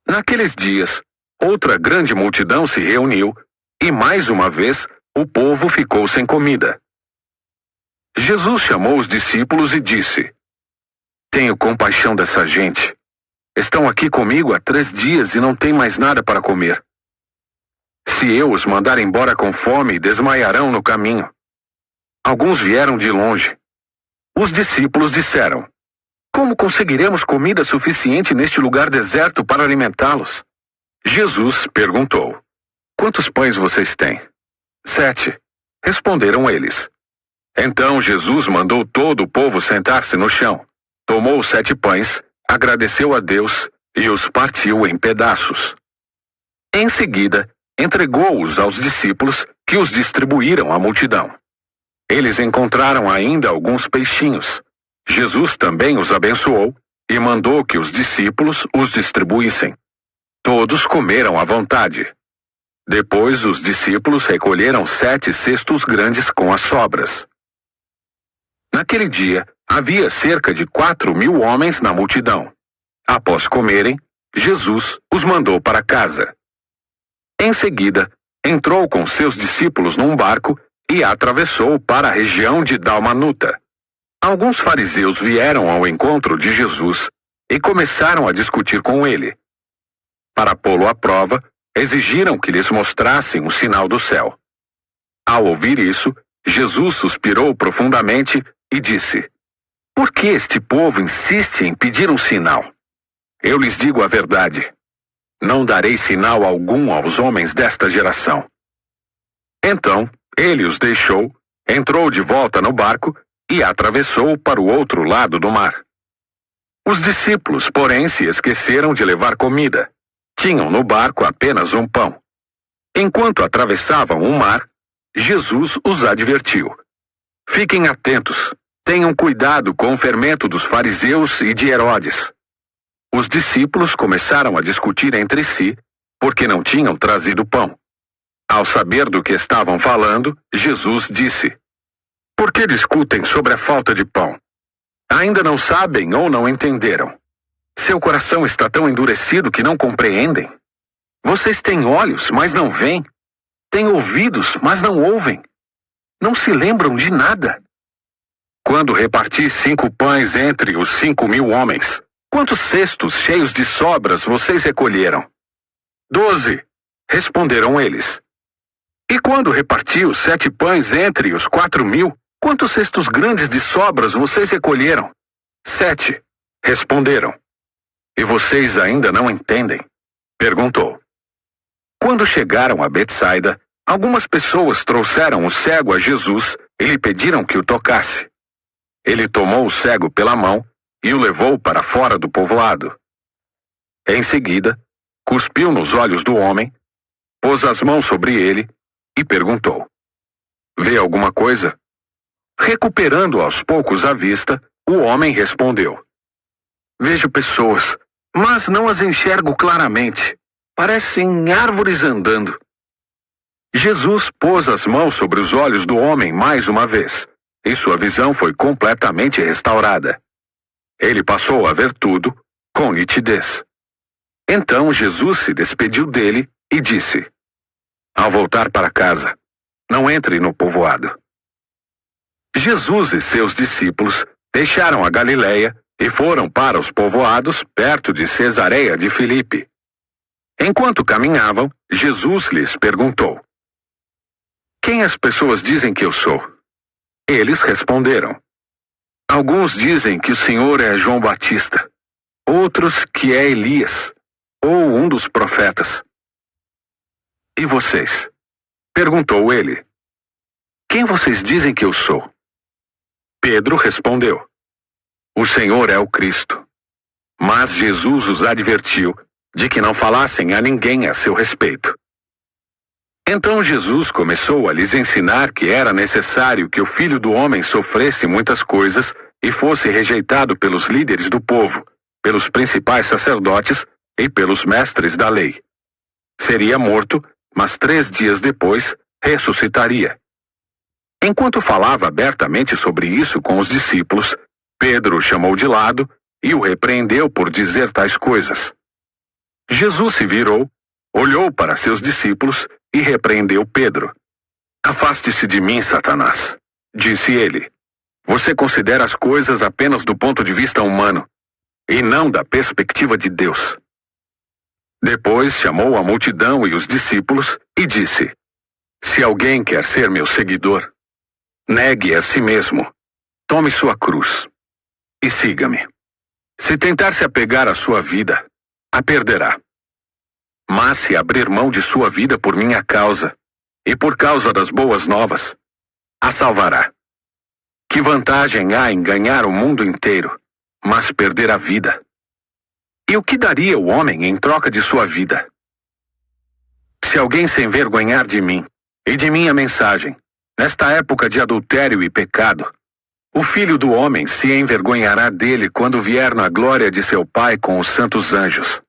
Naqueles dias, outra grande multidão se reuniu e mais uma vez o povo ficou sem comida. Jesus chamou os discípulos e disse: Tenho compaixão dessa gente. Estão aqui comigo há 3 dias e não têm mais nada para comer. Se eu os mandar embora com fome, desmaiarão no caminho. Alguns vieram de longe. Os discípulos disseram: Como conseguiremos comida suficiente neste lugar deserto para alimentá-los? Jesus perguntou: Quantos pães vocês têm? 7, responderam eles. Então Jesus mandou todo o povo sentar-se no chão. Tomou os 7 pães, agradeceu a Deus e os partiu em pedaços. Em seguida, entregou-os aos discípulos, que os distribuíram à multidão. Eles encontraram ainda alguns peixinhos. Jesus também os abençoou e mandou que os discípulos os distribuíssem. Todos comeram à vontade. Depois os discípulos recolheram 7 cestos grandes com as sobras. Naquele dia, havia cerca de 4.000 homens na multidão. Após comerem, Jesus os mandou para casa. Em seguida, entrou com seus discípulos num barco e atravessou para a região de Dalmanuta. Alguns fariseus vieram ao encontro de Jesus e começaram a discutir com ele. Para pô-lo à prova, exigiram que lhes mostrassem um sinal do céu. Ao ouvir isso, Jesus suspirou profundamente e disse: Por que este povo insiste em pedir um sinal? Eu lhes digo a verdade. Não darei sinal algum aos homens desta geração. Então, ele os deixou, entrou de volta no barco e atravessou para o outro lado do mar. Os discípulos, porém, se esqueceram de levar comida. Tinham no barco apenas um pão. Enquanto atravessavam o mar, Jesus os advertiu: Fiquem atentos, tenham cuidado com o fermento dos fariseus e de Herodes. Os discípulos começaram a discutir entre si, porque não tinham trazido pão. Ao saber do que estavam falando, Jesus disse: Por que discutem sobre a falta de pão? Ainda não sabem ou não entenderam? Seu coração está tão endurecido que não compreendem? Vocês têm olhos, mas não veem. Têm ouvidos, mas não ouvem. Não se lembram de nada. Quando reparti 5 pães entre os 5.000 homens, quantos cestos cheios de sobras vocês recolheram? 12, responderam eles. E quando reparti os 7 pães entre os 4.000, quantos cestos grandes de sobras vocês recolheram? 7, responderam. E vocês ainda não entendem? Perguntou. Quando chegaram a Betsaida, algumas pessoas trouxeram o cego a Jesus e lhe pediram que o tocasse. Ele tomou o cego pela mão e o levou para fora do povoado. Em seguida, cuspiu nos olhos do homem, pôs as mãos sobre ele e perguntou: Vê alguma coisa? Recuperando aos poucos a vista, o homem respondeu: Vejo pessoas, mas não as enxergo claramente. Parecem árvores andando. Jesus pôs as mãos sobre os olhos do homem mais uma vez, e sua visão foi completamente restaurada. Ele passou a ver tudo com nitidez. Então Jesus se despediu dele e disse: Ao voltar para casa, não entre no povoado. Jesus e seus discípulos deixaram a Galileia e foram para os povoados perto de Cesareia de Filipe. Enquanto caminhavam, Jesus lhes perguntou: Quem as pessoas dizem que eu sou? Eles responderam: Alguns dizem que o Senhor é João Batista, outros que é Elias, ou um dos profetas. E vocês? Perguntou ele: Quem vocês dizem que eu sou? Pedro respondeu: O Senhor é o Cristo. Mas Jesus os advertiu de que não falassem a ninguém a seu respeito. Então Jesus começou a lhes ensinar que era necessário que o Filho do Homem sofresse muitas coisas e fosse rejeitado pelos líderes do povo, pelos principais sacerdotes e pelos mestres da lei. Seria morto, mas 3 dias depois ressuscitaria. Enquanto falava abertamente sobre isso com os discípulos, Pedro o chamou de lado e o repreendeu por dizer tais coisas. Jesus se virou, olhou para seus discípulos e repreendeu Pedro. Afaste-se de mim, Satanás, disse ele. Você considera as coisas apenas do ponto de vista humano, e não da perspectiva de Deus. Depois chamou a multidão e os discípulos e disse: Se alguém quer ser meu seguidor, negue a si mesmo, tome sua cruz e siga-me. Se tentar se apegar à sua vida, a perderá. Mas se abrir mão de sua vida por minha causa, e por causa das boas novas, a salvará. Que vantagem há em ganhar o mundo inteiro, mas perder a vida? E o que daria o homem em troca de sua vida? Se alguém se envergonhar de mim e de minha mensagem, nesta época de adultério e pecado, o Filho do Homem se envergonhará dele quando vier na glória de seu Pai com os santos anjos.